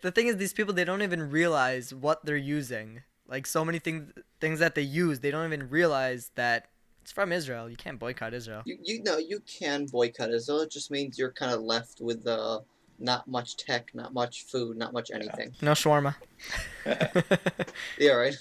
The thing is, these people, they don't even realize what they're using. Like, so many things that they use, they don't even realize that it's from Israel. You can't boycott Israel. You know you can boycott Israel. It just means you're kind of left with not much tech, not much food, not much Yeah. anything. No shawarma. Yeah, right.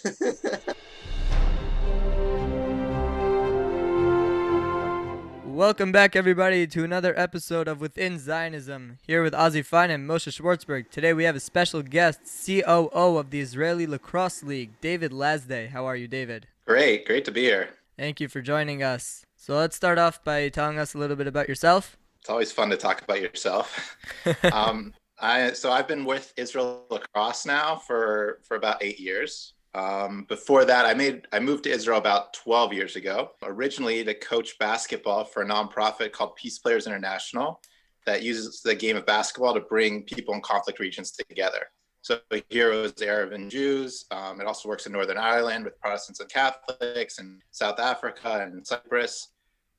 Welcome back, everybody, to another episode of Within Zionism. Here with Ozzy Fine and Moshe Schwartzberg. Today we have a special guest, COO of the Israeli Lacrosse League, David Lasday. How are you, David? Great to be here. Thank you for joining us. So let's start off by telling us a little bit about yourself. It's always fun to talk about yourself. I've been with Israel Lacrosse now for about 8 years. Before that, I moved to Israel about 12 years ago, originally to coach basketball for a nonprofit called Peace Players International that uses the game of basketball to bring people in conflict regions together. So here it was Arab and Jews. It also works in Northern Ireland with Protestants and Catholics, and South Africa and Cyprus.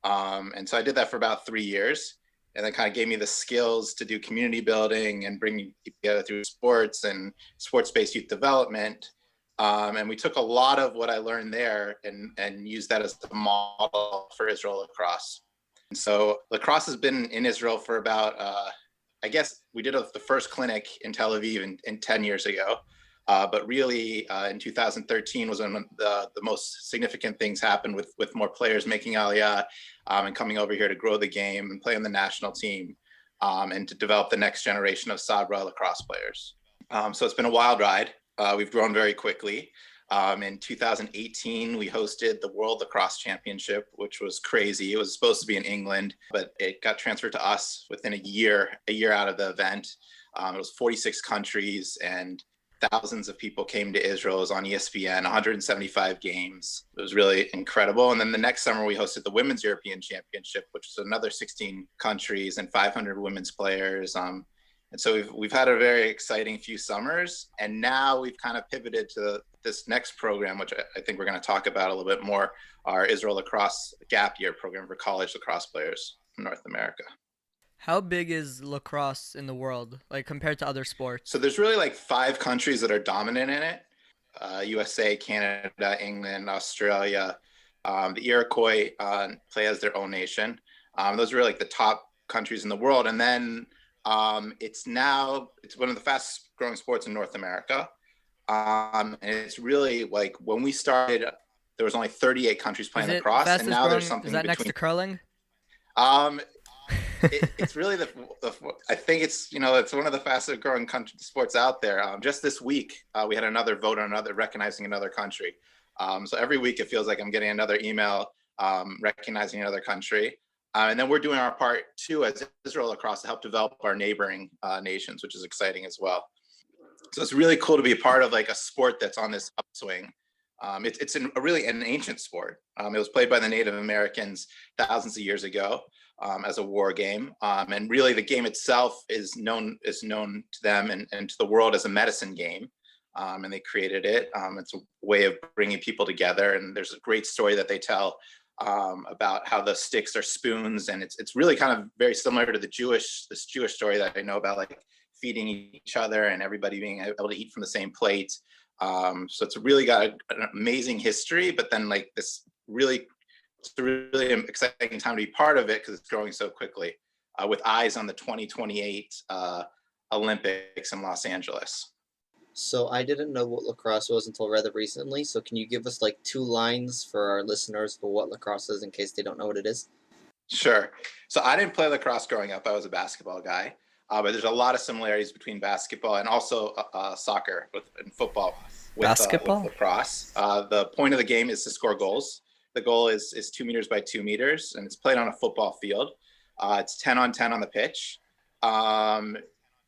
And so I did that for about 3 years, and that kind of gave me the skills to do community building and bringing people together through sports and sports-based youth development. And we took a lot of what I learned there and used that as the model for Israel Lacrosse. And so Lacrosse has been in Israel for about, I guess we did the first clinic in Tel Aviv in 10 years ago. But really in 2013 was when the most significant things happened with more players making Aliyah and coming over here to grow the game and play on the national team and to develop the next generation of Sabra lacrosse players. So it's been a wild ride. We've grown very quickly. In 2018, we hosted the World Lacrosse Championship, which was crazy. It was supposed to be in England, but it got transferred to us within a year out of the event. It was 46 countries and thousands of people came to Israel. It was on ESPN, 175 games. It was really incredible. And then the next summer, we hosted the Women's European Championship, which was another 16 countries and 500 women's players. And so we've had a very exciting few summers, and now we've kind of pivoted to this next program, which I think we're going to talk about a little bit more, our Israel Lacrosse Gap Year program for college lacrosse players in North America. How big is lacrosse in the world, like compared to other sports? So there's really like 5 countries that are dominant in it. USA, Canada, England, Australia. The Iroquois play as their own nation. Those are really like the top countries in the world. And then it's one of the fastest growing sports in North America. And it's really like when we started, there was only 38 countries playing lacrosse, and now there's something is that between. Next to curling? It's really I think it's one of the fastest growing sports out there. Just this week, we had another vote on recognizing another country. So every week it feels like I'm getting another email recognizing another country. And then we're doing our part too as Israel Lacrosse to help develop our neighboring nations, which is exciting as well. So it's really cool to be a part of like a sport that's on this upswing. It's really an ancient sport. It was played by the Native Americans thousands of years ago as a war game. And really the game itself is known to them and to the world as a medicine game. And they created it. It's a way of bringing people together. And there's a great story that they tell about how the sticks are spoons, and it's really kind of very similar to this Jewish story that I know about, like feeding each other and everybody being able to eat from the same plate. So it's really got an amazing history, but then like it's a really exciting time to be part of it because it's growing so quickly with eyes on the 2028 Olympics in Los Angeles. So I didn't know what lacrosse was until rather recently. So can you give us like 2 lines for our listeners for what lacrosse is in case they don't know what it is? Sure. So I didn't play lacrosse growing up. I was a basketball guy. But there's a lot of similarities between basketball and also soccer and football with lacrosse. The point of the game is to score goals. The goal is 2 meters by 2 meters, and it's played on a football field. It's 10 on 10 on the pitch.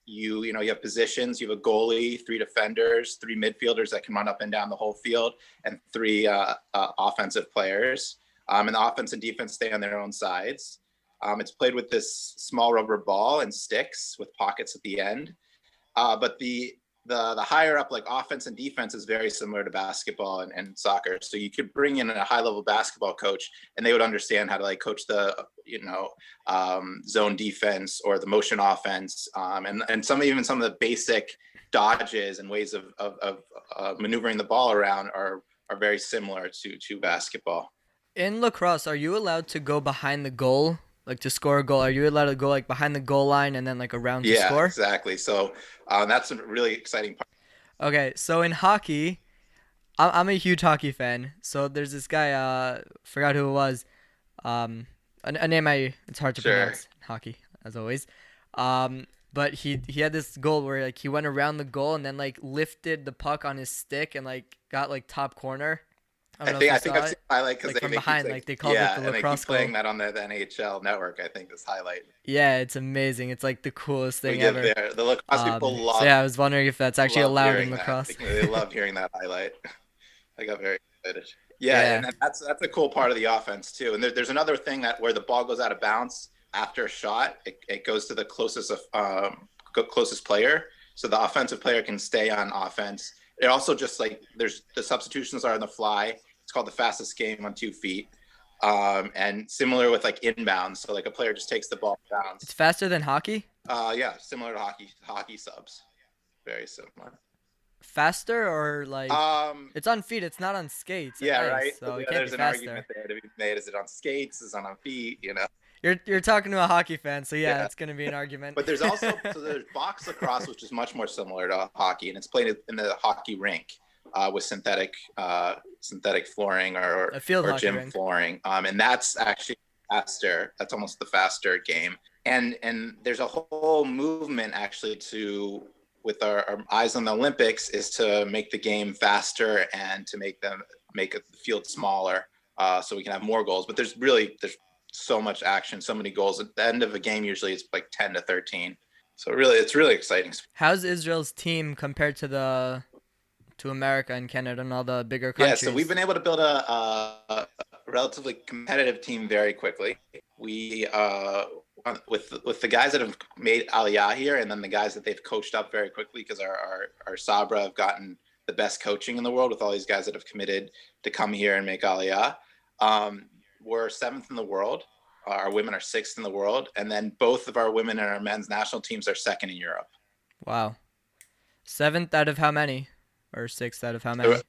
You have positions. You have a goalie, 3 defenders, 3 midfielders that can run up and down the whole field, and 3 offensive players. And the offense and defense stay on their own sides. It's played with this small rubber ball and sticks with pockets at the end. But the higher up, like offense and defense, is very similar to basketball and soccer. So you could bring in a high level basketball coach, and they would understand how to like coach the zone defense or the motion offense, and even some of the basic dodges and ways of maneuvering the ball around are very similar to basketball. In lacrosse, are you allowed to go behind the goal, like to score a goal? Are you allowed to go like behind the goal line and then like around to Yeah, score? exactly. So that's a really exciting part. Okay, so in hockey, I'm a huge hockey fan. So there's this guy, forgot who it was. A name it's hard to Sure. pronounce in hockey, as always. But he had this goal where like he went around the goal and then like lifted the puck on his stick and like got like top corner. I don't know if I you think saw I've seen it. the highlight because Like from behind, like they called it the and they lacrosse keep playing goal. that on the NHL network. I think this highlight. Yeah, it's amazing. It's like the coolest We thing get ever. there. The lacrosse people So yeah, I was wondering if that's actually love allowed in hearing that. lacrosse. They love hearing that highlight. I got very excited. Yeah, Yeah. and that's a cool part of the offense too. And there's another thing that where the ball goes out of bounds after a shot, it goes to the closest player, so the offensive player can stay on offense. It also just like there's the substitutions are on the fly. It's called the fastest game on 2 feet. And similar with like inbounds, so like a player just takes the ball bounce. It's faster than hockey? Yeah, similar to hockey subs. Very similar. Faster or like it's on feet, it's not on skates. Yeah, ice, right. So it can't There's be an faster. argument there to be made. Is it on skates? Is it on feet? You're talking to a hockey fan, so yeah, Yeah. it's gonna be an argument. But there's also there's box lacrosse, which is much more similar to hockey, and it's played in the hockey rink with synthetic flooring or A field hockey gym rink. flooring, and that's actually faster. That's almost the faster game, and there's a whole movement actually with our eyes on the Olympics is to make the game faster and to make the field smaller, so we can have more goals. But there's so much action, so many goals. At the end of a game, usually it's like 10 to 13. So it's really exciting. How's Israel's team compared to America and Canada and all the bigger countries? Yeah, so we've been able to build a relatively competitive team very quickly. We with the guys that have made Aliyah here, and then the guys that they've coached up very quickly, because our Sabra have gotten the best coaching in the world with all these guys that have committed to come here and make Aliyah. We're 7th in the world. Our women are 6th in the world. And then both of our women and our men's national teams are 2nd in Europe. Wow. 7th out of how many? Or 6th out of how many?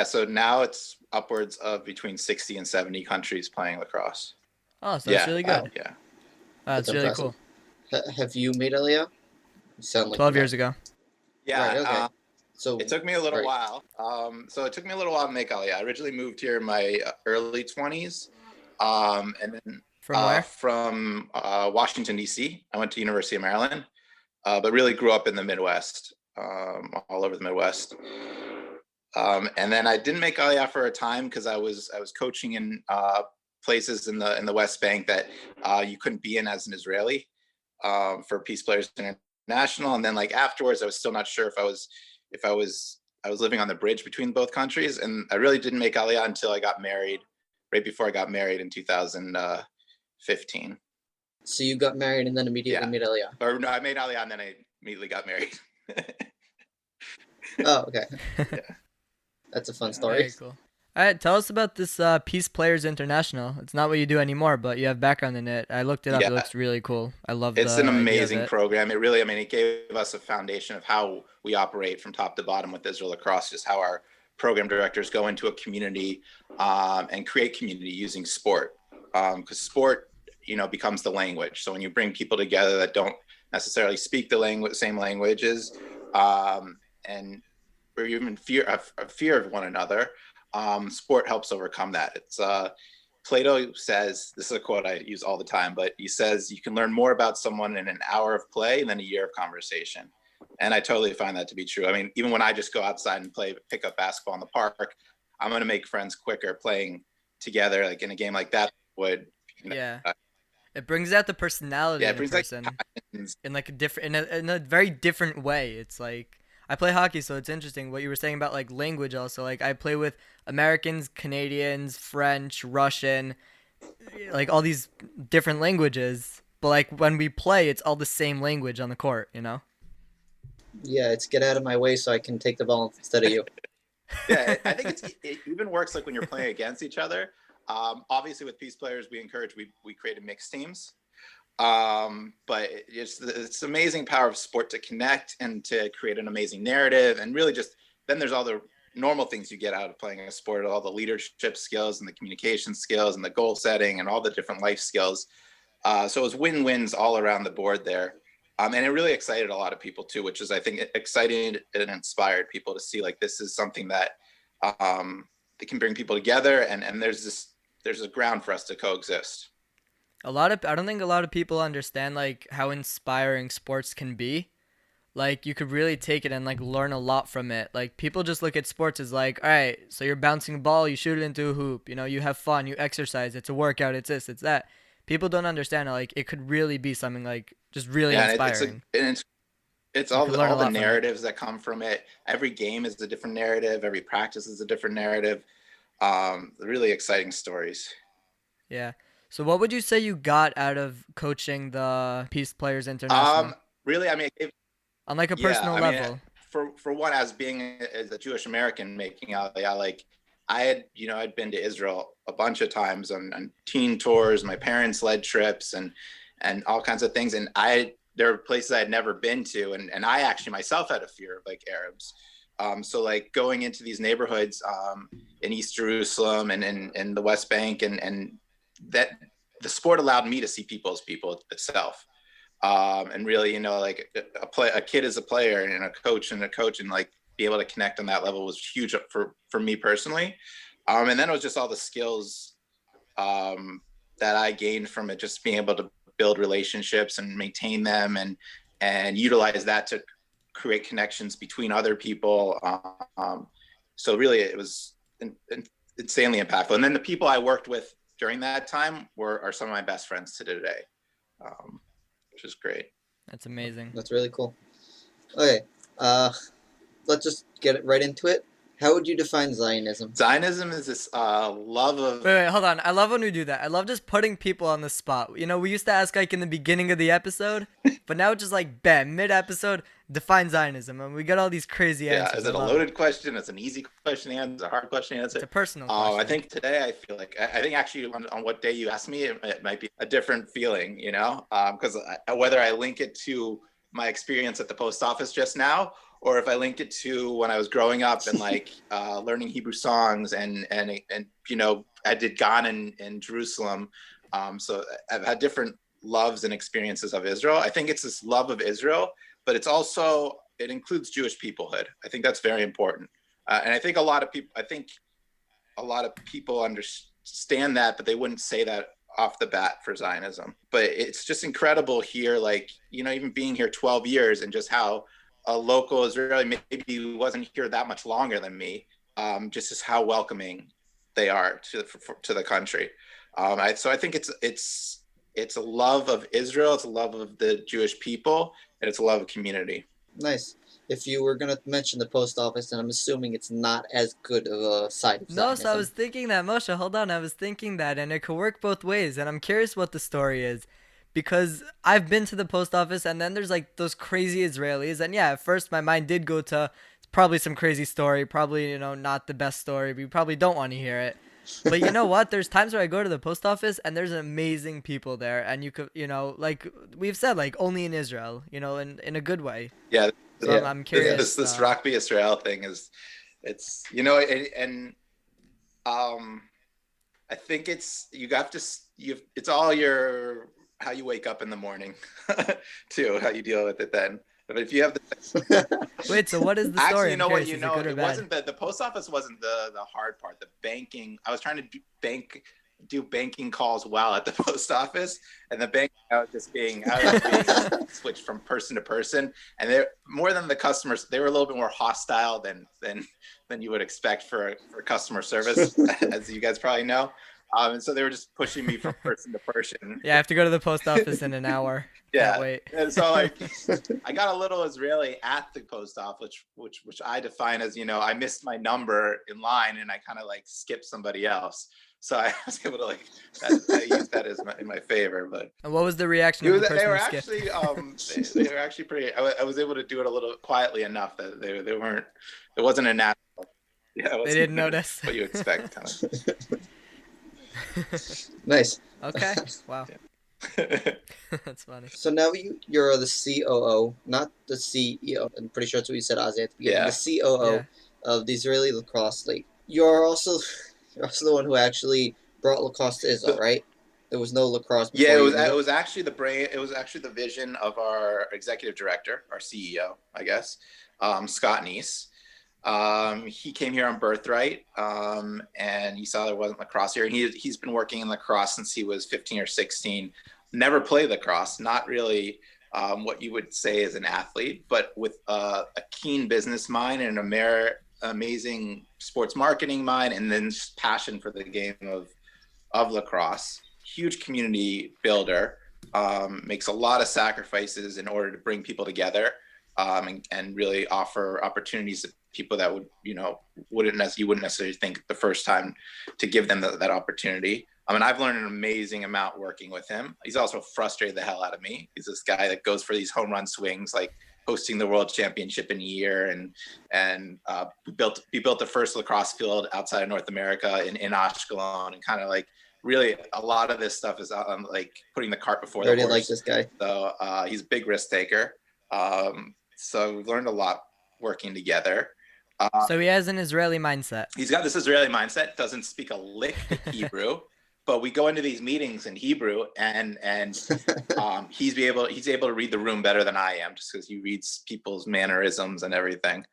So now it's upwards of between 60 and 70 countries playing lacrosse. Oh, so that's really good. Yeah. That's really impressive. cool. Have you made Aliyah? You sound like 12 years ago. Yeah. Right, okay. So it took me a little right. while. So it took me a little while to make Aliyah. I originally moved here in my early 20s. And then From where? From Washington, D.C. I went to University of Maryland, but really grew up in the Midwest, all over the Midwest. And then I didn't make Aliyah for a time because I was coaching in places in the West Bank that you couldn't be in as an Israeli for Peace Players International. And then like afterwards, I was still not sure if I was living on the bridge between both countries, and I really didn't make Aliyah until I got married, right before I got married in 2015. So you got married and then immediately made Aliyah? Or no, I made Aliyah and then I immediately got married. Oh, okay. Yeah. That's a fun story. Very cool. All right, tell us about this Peace Players International. It's not what you do anymore, but you have background in it. I looked it up. Yeah. It looks really cool. I love It's the an idea of amazing it. program. It gave us a foundation of how we operate from top to bottom with Israel Lacrosse, just how our program directors go into a community and create community using sport. Because sport, becomes the language. So when you bring people together that don't necessarily speak the same languages, and or even fear of one another, sport helps overcome that. It's Plato says, this is a quote I use all the time, but he says you can learn more about someone in an hour of play than a year of conversation. And I totally find that to be true. I mean, even when I just go outside and pick up basketball in the park, I'm going to make friends quicker playing together, like in a game like that would. Yeah. It brings out the personality in a person in like in a very different way. It's like I play hockey, so it's interesting what you were saying about like language also. Like I play with Americans, Canadians, French, Russian, like all these different languages. But like when we play, it's all the same language on the court, Yeah, it's get out of my way so I can take the ball instead of you. Yeah, I think it even works like when you're playing against each other. Obviously, with Peace Players, we created mixed teams. But it's amazing power of sport to connect and to create an amazing narrative, and really just then there's all the normal things you get out of playing a sport, all the leadership skills and the communication skills and the goal setting and all the different life skills. So it was win-wins all around the board there. And it really excited a lot of people too, which is, I think, exciting and inspired people to see like this is something that that can bring people together, and there's a ground for us to coexist. I don't think a lot of people understand like how inspiring sports can be. Like you could really take it and like learn a lot from it. Like people just look at sports as like, all right, so you're bouncing a ball, you shoot it into a hoop, you have fun, you exercise, it's a workout, it's this, it's that. People don't understand how, like it could really be something like just really inspiring. It's all the narratives that come from it. Every game is a different narrative. Every practice is a different narrative. Really exciting stories. Yeah. So what would you say you got out of coaching the Peace Players International? Really, I mean, on like a personal level. For one, as a Jewish American making Aliyah, like I'd been to Israel a bunch of times on teen tours. My parents led trips and all kinds of things. And there were places I had never been to. And I actually myself had a fear of like Arabs. So like going into these neighborhoods in East Jerusalem and in the West Bank, and that the sport allowed me to see people as people itself. And really, like a kid is a player and a coach, and like be able to connect on that level was huge for me personally. And then it was just all the skills that I gained from it, just being able to build relationships and maintain them and utilize that to create connections between other people. So really it was insanely impactful. And then the people I worked with during that time are some of my best friends to today, which is great. That's amazing. That's really cool. Okay, let's just get right into it. How would you define Zionism? Zionism is this love of... Wait, hold on. I love when we do that. I love just putting people on the spot. We used to ask like in the beginning of the episode, but now it's just like, bam, mid-episode, define Zionism. And we got all these crazy answers. Yeah, is it a loaded question? It's an easy question to answer, a hard question to answer? It's a personal question. I think today I feel like, I think actually on what day you asked me, it might be a different feeling, because whether I link it to my experience at the post office just now, or if I link it to when I was growing up and like learning Hebrew songs and I did Gan in Jerusalem. So I've had different loves and experiences of Israel. I think it's this love of Israel, but it includes Jewish peoplehood. I think that's very important. And I think a lot of people understand that, but they wouldn't say that off the bat for Zionism. But it's just incredible here, like, even being here 12 years and just how a local Israeli maybe wasn't here that much longer than me, just as how welcoming they are to the country. So I think it's a love of Israel, it's a love of the Jewish people, and it's a love of community. Nice. If you were going to mention the post office, then I'm assuming it's not as good of a side of Zionism. No, so I was thinking that, Moshe, hold on, I was thinking that, and it could work both ways, and I'm curious what the story is. Because I've been to the post office, and then there's like those crazy Israelis, and yeah, at first my mind did go to probably some crazy story, probably not the best story. We probably don't want to hear it, but you know what? There's times where I go to the post office, and there's amazing people there, and you could like we've said, like only in Israel, in a good way. Yeah, so I'm curious. This Rabbi Israel thing it's I think it's all your how you wake up in the morning too, how you deal with it then. But if you have Wait, so what is the story? Actually, it wasn't the post office wasn't the hard part. The banking, I was trying to do banking calls while at the post office, and the bank I was just being switched from person to person, and they're more than the customers, they were a little bit more hostile than you would expect for customer service, as you guys probably know. And so they were just pushing me from person to person. Yeah, I have to go to the post office in an hour. Yeah. Wait. And so like I got a little Israeli at the post office, which I define as, I missed my number in line and I kind of like skipped somebody else. So I was able to I used that as in my favor. But and what was the reaction of the person they were who skipped? they were actually pretty. I was able to do it a little quietly enough that they weren't. It wasn't a natural. Yeah, they didn't notice. What you expect, kind of. Nice. Okay. Wow. Yeah. That's funny. So now you're the COO, not the CEO. I'm pretty sure that's what you said, Ozzy, at the beginning. Yeah. The COO Yeah. of the Israeli Lacrosse League. You're also you're also the one who actually brought lacrosse to Israel, So, right? There was no lacrosse yeah, before you it either. was actually the brain. It was actually the vision of our executive director, our CEO, I guess, Scott Neese. He came here on birthright, and he saw there wasn't lacrosse here, and he's been working in lacrosse since he was 15 or 16. Never played lacrosse, not really what you would say as an athlete, but with a keen business mind and an amazing sports marketing mind, and then just passion for the game of lacrosse. Huge community builder, makes a lot of sacrifices in order to bring people together, and really offer opportunities to people that would, you wouldn't necessarily think the first time to give them that opportunity. I mean, I've learned an amazing amount working with him. He's also frustrated the hell out of me. He's this guy that goes for these home run swings, like hosting the world championship in a year, and we built the first lacrosse field outside of North America in Ashkelon, and kind of like really a lot of this stuff is like putting the cart before I the already horse. like this guy. So he's a big risk taker. So we've learned a lot working together. So he has an Israeli mindset. He's got this Israeli mindset, doesn't speak a lick of Hebrew, but we go into these meetings in Hebrew, and he's able to read the room better than I am, just because he reads people's mannerisms and everything.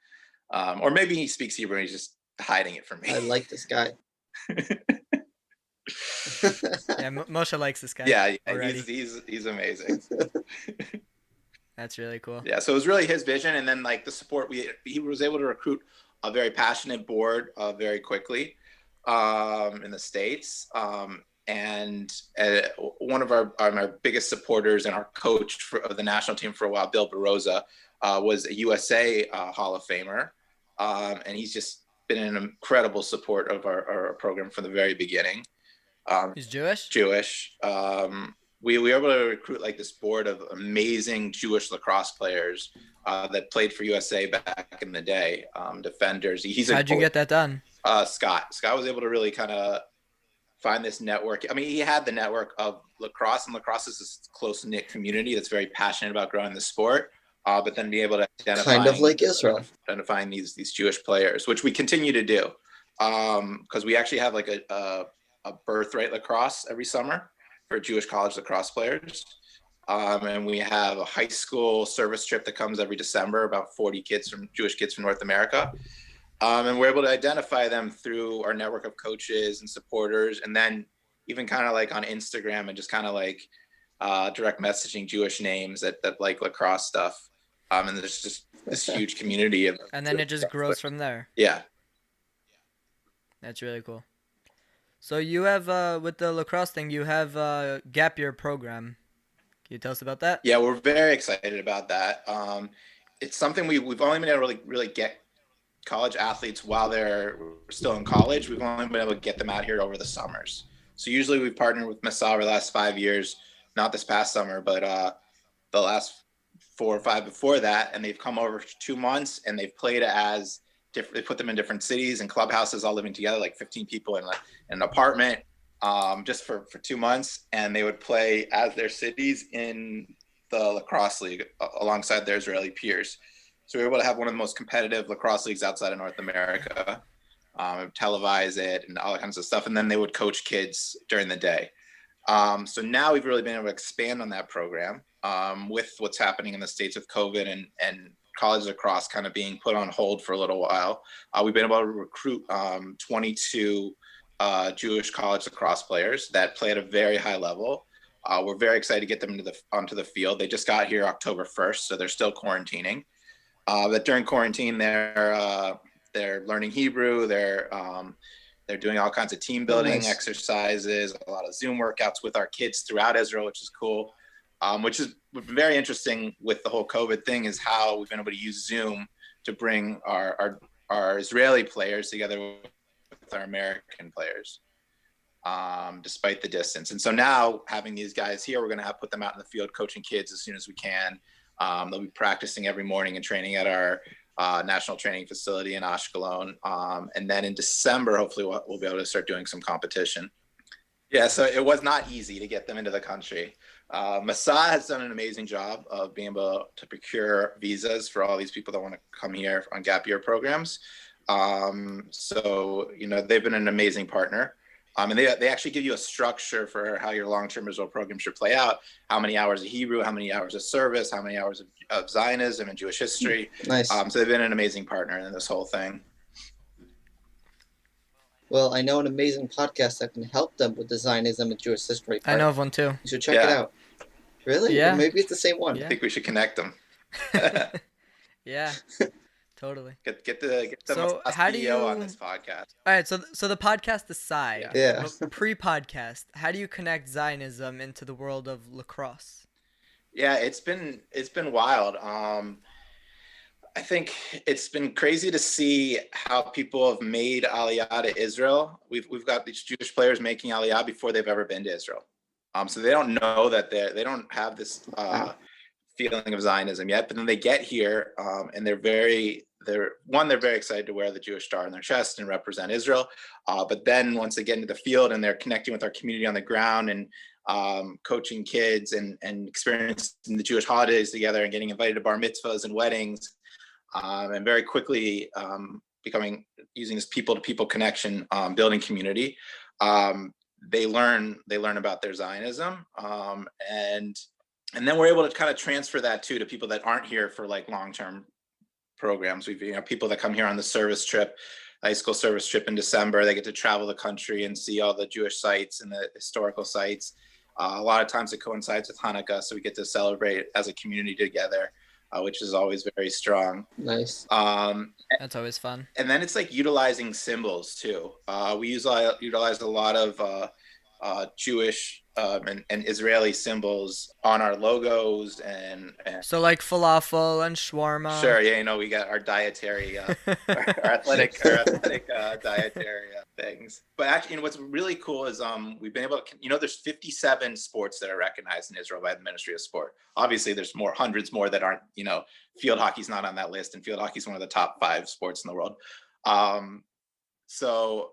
Or maybe he speaks Hebrew and he's just hiding it from me. I like this guy. Yeah, Moshe likes this guy. Yeah, already. he's amazing. That's really cool. Yeah, so it was really his vision, and then like the support. He was able to recruit a very passionate board very quickly in the States, and one of our biggest supporters and our coach of the national team for a while, Bill Baroza, was a USA Hall of Famer, and he's just been an incredible support of our program from the very beginning. He's Jewish? Jewish. We were able to recruit like this board of amazing Jewish lacrosse players that played for USA back in the day, defenders. How'd you get that done? Scott was able to really kind of find this network. I mean, he had the network of lacrosse, and lacrosse is this close-knit community that's very passionate about growing the sport, but then be able to identify Kind of like Israel. Identifying these Jewish players, which we continue to do, because we actually have like a birthright lacrosse every summer for Jewish college lacrosse players. And we have a high school service trip that comes every December, about 40 Jewish kids from North America. And we're able to identify them through our network of coaches and supporters, and then even kind of like on Instagram and just kind of like direct messaging Jewish names that like lacrosse stuff. And there's just this huge community of. And then it just grows from there. Yeah. That's really cool. So you have, with the lacrosse thing, you have a gap year program. Can you tell us about that? Yeah, we're very excited about that. It's something we've only been able to really get college athletes while they're still in college. We've only been able to get them out here over the summers. So usually we've partnered with Massa over the last 5 years, not this past summer, but the last 4 or 5 before that. And they've come over for 2 months, and they've played as different. They put them in different cities and clubhouses, all living together, like 15 people in an apartment, just for 2 months. And they would play as their cities in the lacrosse league alongside their Israeli peers. So we were able to have one of the most competitive lacrosse leagues outside of North America, televise it and all that kinds of stuff. And then they would coach kids during the day. So now we've really been able to expand on that program with what's happening in the States with COVID and college lacrosse kind of being put on hold for a little while. We've been able to recruit 22 Jewish college lacrosse players that play at a very high level. We're very excited to get them onto the field. They just got here October 1st, so they're still quarantining. But during quarantine, they're learning Hebrew. They're doing all kinds of team building exercises, a lot of Zoom workouts with our kids throughout Israel, which is cool. Which is very interesting with the whole COVID thing, is how we've been able to use Zoom to bring our Israeli players together with our American players, despite the distance. And so now having these guys here, we're going to put them out in the field coaching kids as soon as we can. They'll be practicing every morning and training at our national training facility in Ashkelon. And then in December, hopefully we'll be able to start doing some competition. Yeah, so it was not easy to get them into the country. Masa has done an amazing job of being able to procure visas for all these people that want to come here on gap year programs. So, they've been an amazing partner. And they actually give you a structure for how your long-term Israel program should play out, how many hours of Hebrew, how many hours of service, how many hours of Zionism and Jewish history. Nice. So they've been an amazing partner in this whole thing. Well, I know an amazing podcast that can help them with the Zionism and Jewish history part. I know of one too. You should check it out. Really? Yeah. Or maybe it's the same one. I think we should connect them. Yeah, totally. Get the So how do you on this podcast? All right, so the podcast aside, Yeah. pre-podcast, how do you connect Zionism into the world of lacrosse? Yeah, it's been wild. I think it's been crazy to see how people have made Aliyah to Israel. We've got these Jewish players making Aliyah before they've ever been to Israel. So they don't know that they don't have this feeling of Zionism yet. But then they get here, and they're very excited to wear the Jewish star on their chest and represent Israel. But then once they get into the field and they're connecting with our community on the ground and coaching kids and experiencing the Jewish holidays together and getting invited to bar mitzvahs and weddings, and very quickly using this people-to-people connection, building community. They learn about their Zionism, and then we're able to kind of transfer that to people that aren't here for like long-term programs. We've people that come here on the service trip, high school service trip in December. They get to travel the country and see all the Jewish sites and the historical sites. A lot of times it coincides with Hanukkah, so we get to celebrate as a community together, which is always very strong. Nice. That's always fun. And then it's like utilizing symbols too. We utilize a lot of Jewish and Israeli symbols on our logos and So like falafel and shawarma. Sure, yeah, we got our dietary, our athletic dietary things. But actually, what's really cool is we've been able to, there's 57 sports that are recognized in Israel by the Ministry of Sport. Obviously, there's hundreds more that aren't. Field hockey's not on that list, and field hockey's one of the top 5 sports in the world. So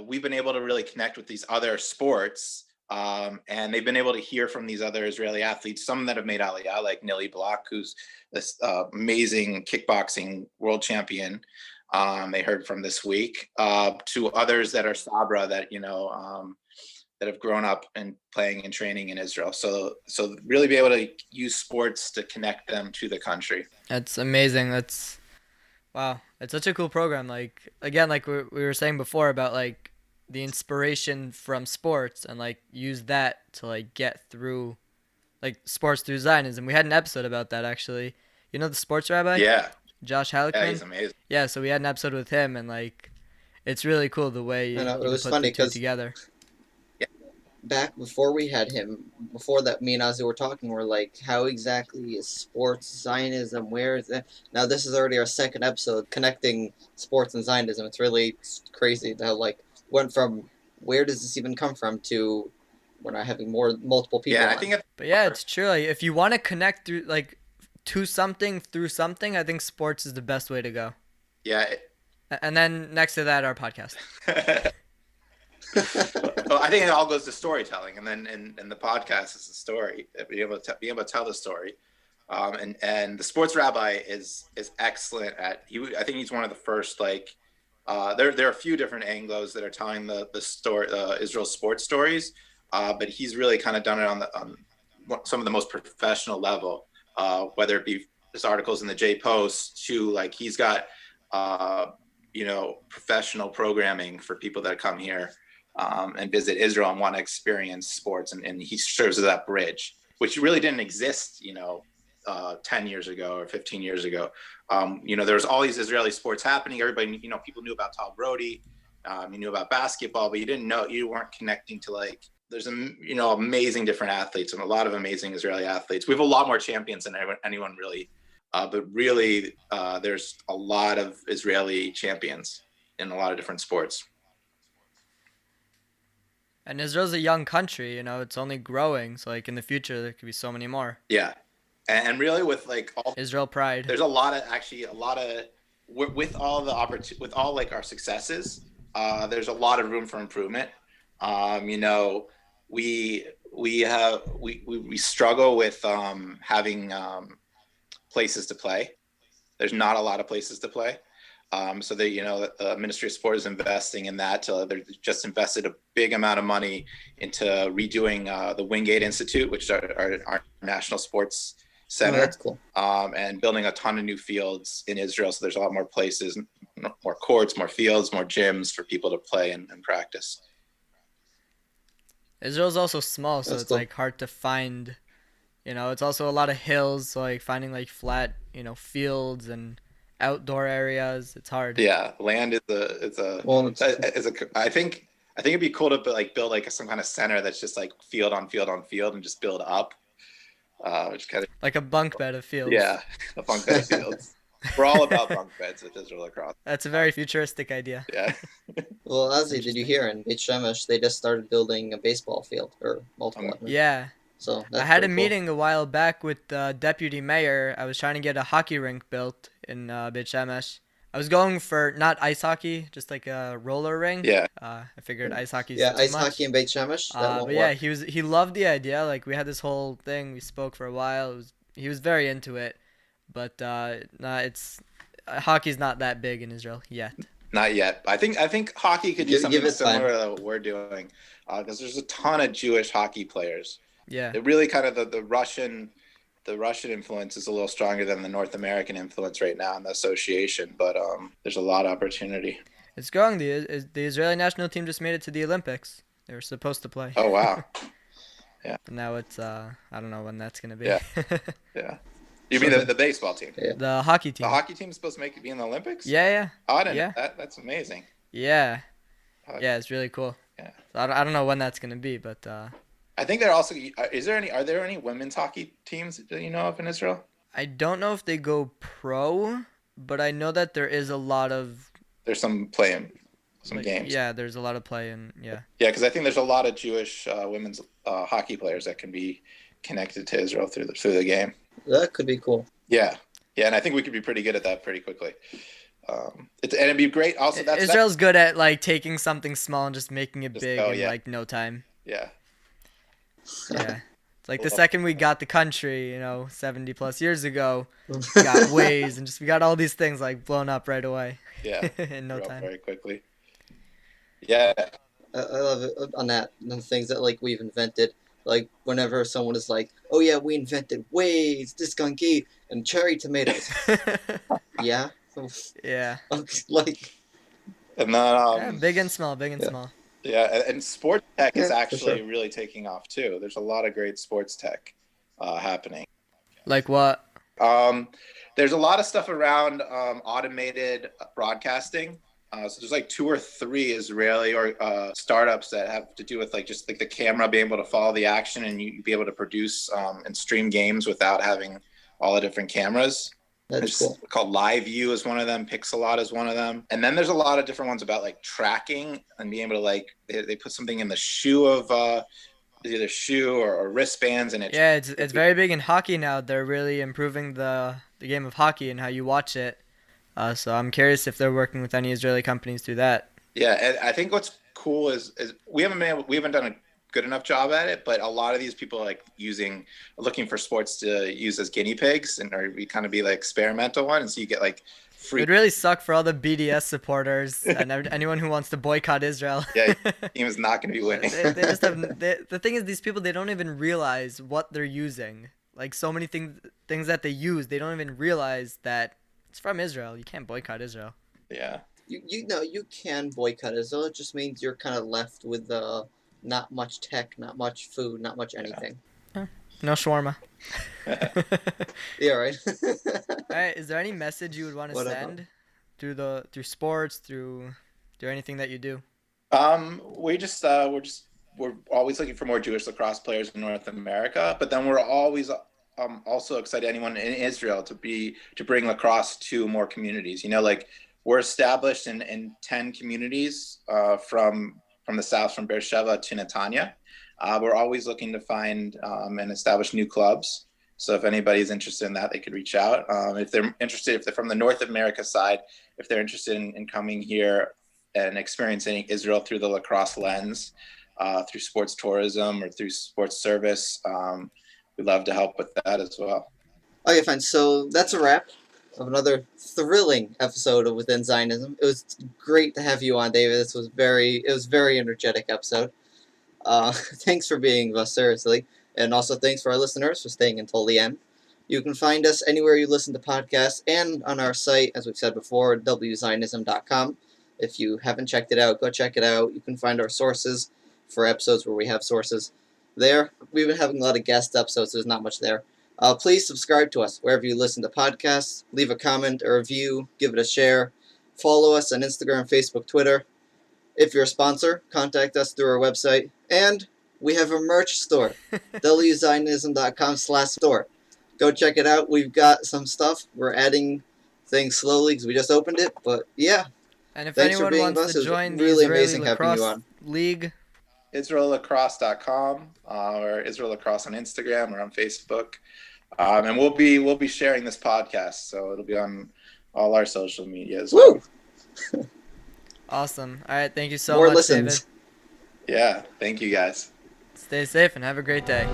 we've been able to really connect with these other sports. And they've been able to hear from these other Israeli athletes, some that have made Aliyah, like Nili Block, who's this amazing kickboxing world champion. They heard from this week, to others that are Sabra that that have grown up and playing and training in Israel. So really be able to use sports to connect them to the country. That's amazing. Wow. It's such a cool program. Like again, like we were saying before about like the inspiration from sports and like use that to like get through like sports through Zionism. We had an episode about that actually. The sports rabbi? Yeah. Josh Halleckman? Yeah, he's amazing. Yeah, so we had an episode with him and like it's really cool the way you it was put funny the two 'cause together. Back before we had him, before that, me and Ozzy were talking, we're like, how exactly is sports Zionism? Where is it? Now this is already our second episode connecting sports and Zionism. It's really crazy how went from where does this even come from to we're not having multiple people. Yeah, on. I think But yeah, it's true. Like, if you want to connect through to something through something, I think sports is the best way to go. Yeah. And then next to that, our podcast. Well, I think it all goes to storytelling, and then and the podcast is the story. Being able to tell the story, and the sports rabbi is excellent at. I think he's one of the first. There are a few different Anglos that are telling the story, Israel sports stories, but he's really kind of done it on some of the most professional level. Whether it be his articles in the J Post to he's got professional programming for people that come here. And visit Israel and want to experience sports, and he serves as that bridge, which really didn't exist, 10 years ago or 15 years ago. There was all these Israeli sports happening. Everybody, people knew about Tal Brody, you knew about basketball, but you weren't connecting to there's amazing different athletes and a lot of amazing Israeli athletes. We have a lot more champions than anyone really, but really there's a lot of Israeli champions in a lot of different sports. And Israel's a young country, it's only growing. So in the future, there could be so many more. Yeah. And really with all Israel pride. There's with all the with all our successes, there's a lot of room for improvement. You know, we struggle with having places to play. There's not a lot of places to play. So the Ministry of Sport is investing in that. They're just invested a big amount of money into redoing the Wingate Institute, which is our national sports center. Oh, that's cool. And building a ton of new fields in Israel. So there's a lot more places, more courts, more fields, more gyms for people to play and practice. Israel's also small, so That's it's cool. like hard to find. It's also a lot of hills, so like finding like flat, fields and outdoor areas. It's hard. Yeah, land I think it'd be cool to build like some kind of center that's just like field on field on field and just build up. Which kind of Like a bunk bed of fields. Yeah, a bunk bed of fields. We're all about bunk beds with Israel Lacrosse. That's a very futuristic idea. Yeah. Well, Ozzy, did you hear in Beit Shemesh they just started building a baseball field or multiple? Yeah. So I had a meeting a while back with the deputy mayor. I was trying to get a hockey rink built in Beit Shemesh. I was going for not ice hockey, just like a roller rink. Yeah. I figured ice hockey's Yeah, too ice much. hockey in Beit Shemesh. That won't But yeah, work. he loved the idea. Like we had this whole thing. We spoke for a while. He was very into it, but hockey's not that big in Israel yet. Not yet. I think hockey could do Give something it similar time. to what we're doing, because there's a ton of Jewish hockey players. Yeah. It really kind of the Russian influence is a little stronger than the North American influence right now in the association, but there's a lot of opportunity. It's growing. The Israeli national team just made it to the Olympics. They were supposed to play. Oh wow. Yeah. But now it's I don't know when that's gonna be. Yeah. Yeah. You mean the baseball team? Yeah. The hockey team. The hockey team is supposed to be in the Olympics? Yeah. Oh, I didn't Yeah. know that. That's amazing. Yeah. Yeah, it's really cool. Yeah. So I don't know when that's gonna be, but I think there also are there any women's hockey teams that you know of in Israel? I don't know if they go pro, but I know that there is a lot of There's some playing some games. Yeah, there's a lot of play and yeah. Yeah, because I think there's a lot of Jewish women's hockey players that can be connected to Israel through the game. That could be cool. Yeah, and I think we could be pretty good at that pretty quickly. It'd be great. Also, Israel's good at like taking something small and just making it big in yeah. like no time. Yeah. Yeah. It's like the second we got the country, 70 plus years ago, we got ways and we got all these things like blown up right away. Yeah. In no time. Very quickly. Yeah. I love it on that. The things that like we've invented. Like whenever someone is like, "Oh yeah, we invented Waze, disconki, and cherry tomatoes." Yeah. Yeah. Like. And then Yeah, big and small. Yeah, and sports tech is Yeah, for actually sure. really taking off too. There's a lot of great sports tech happening. Like what? There's a lot of stuff around automated broadcasting. So there's like 2 or 3 Israeli or startups that have to do with like just like the camera being able to follow the action and you be able to produce and stream games without having all the different cameras. That's cool. Called Live View is one of them. Pixelot is one of them. And then there's a lot of different ones about like tracking and being able to like they put something in the shoe of either shoe or wristbands and it's very big in hockey now. They're really improving the game of hockey and how you watch it. So I'm curious if they're working with any Israeli companies through that. Yeah, and I think what's cool is we haven't done a good enough job at it, but a lot of these people are like looking for sports to use as guinea pigs or we kind of be like experimental one, and so you get like free. It'd really suck for all the BDS supporters and anyone who wants to boycott Israel. Yeah, team is not going to be winning. they just have the thing is these people, they don't even realize what they're using. Like so many things that they use, they don't even realize that it's from Israel. You can't boycott Israel. Yeah. You know you can boycott Israel. It just means you're kind of left with not much tech, not much food, not much anything. No shawarma. Yeah, right. All right. Is there any message you would want to send through sports, through anything that you do? We're always looking for more Jewish lacrosse players in North America, but then we're always also excited anyone in Israel to bring lacrosse to more communities. Like we're established in 10 communities from the south, from Beersheba to Netanya. We're always looking to find and establish new clubs. So if anybody's interested in that, they could reach out. If they're from the North America side, if they're interested in coming here and experiencing Israel through the lacrosse lens, through sports tourism or through sports service. We'd love to help with that as well. Okay, fine. So that's a wrap of another thrilling episode of Within Zionism. It was great to have you on, David. It was very energetic episode. Thanks for being with us, seriously. And also thanks for our listeners for staying until the end. You can find us anywhere you listen to podcasts and on our site, as we've said before, wzionism.com. If you haven't checked it out, go check it out. You can find our sources for episodes where we have sources there. We've been having a lot of guest episodes, so there's not much there. Please subscribe to us wherever you listen to podcasts. Leave a comment, a review, give it a share. Follow us on Instagram, Facebook, Twitter. If you're a sponsor, contact us through our website. And we have a merch store, wzionism.com/store. Go check it out. We've got some stuff. We're adding things slowly because we just opened it. But yeah, And if thanks for anyone being wants with us. to It was join the really Israeli amazing having you Lacrosse on. League, IsraelLacrosse.com or Israel Lacrosse on Instagram or on Facebook. And we'll be sharing this podcast, so it'll be on all our social media as well. Awesome. All right, thank you so More much, listens. David. Yeah, thank you guys. Stay safe and have a great day.